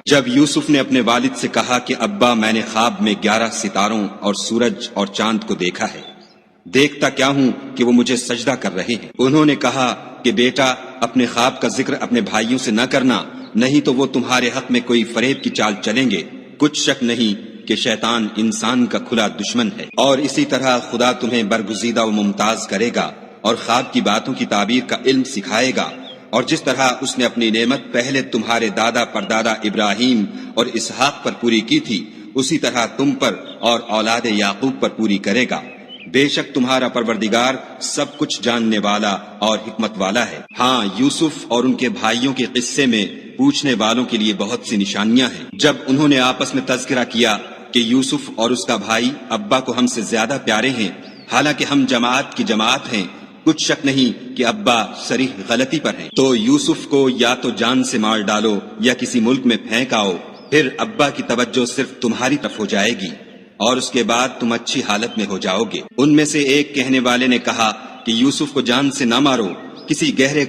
جب یوسف نے اپنے والد سے کہا کہ ابا میں نے خواب میں 11 ستاروں اور سورج اور چاند کو دیکھا ہے، دیکھتا کیا ہوں کہ وہ مجھے سجدہ کر رہے ہیں۔ انہوں نے کہا کہ بیٹا اپنے خواب کا ذکر اپنے بھائیوں سے نہ کرنا، نہیں تو وہ تمہارے حق میں کوئی فریب کی چال چلیں گے۔ کچھ شک نہیں کہ شیطان انسان کا کھلا دشمن ہے، اور اسی طرح خدا تمہیں برگزیدہ و ممتاز کرے گا اور خواب کی باتوں کی تعبیر کا علم سکھائے گا، اور جس طرح اس نے اپنی نعمت پہلے تمہارے دادا پردادا ابراہیم اور اسحاق پر پوری کی تھی، اسی طرح تم پر اور اولاد یعقوب پر پوری کرے گا۔ بے شک تمہارا پروردگار سب کچھ جاننے والا اور حکمت والا ہے۔ ہاں، یوسف اور ان کے بھائیوں کے قصے میں پوچھنے والوں کے لیے بہت سی نشانیاں ہیں۔ جب انہوں نے آپس میں تذکرہ کیا کہ یوسف اور اس کا بھائی ابا کو ہم سے زیادہ پیارے ہیں، حالانکہ ہم جماعت کی جماعت ہیں، کچھ شک نہیں کہ ابا صریح غلطی پر ہیں، تو یوسف کو یا تو جان سے مار ڈالو یا کسی ملک میں پھینک آؤ، پھر ابا کی توجہ صرف تمہاری طرف ہو جائے گی اور اس کے بعد تم اچھی حالت میں ہو جاؤ گے۔ ان میں سے ایک کہنے والے نے کہا کہ یوسف کو جان سے نہ مارو، کسی گہرے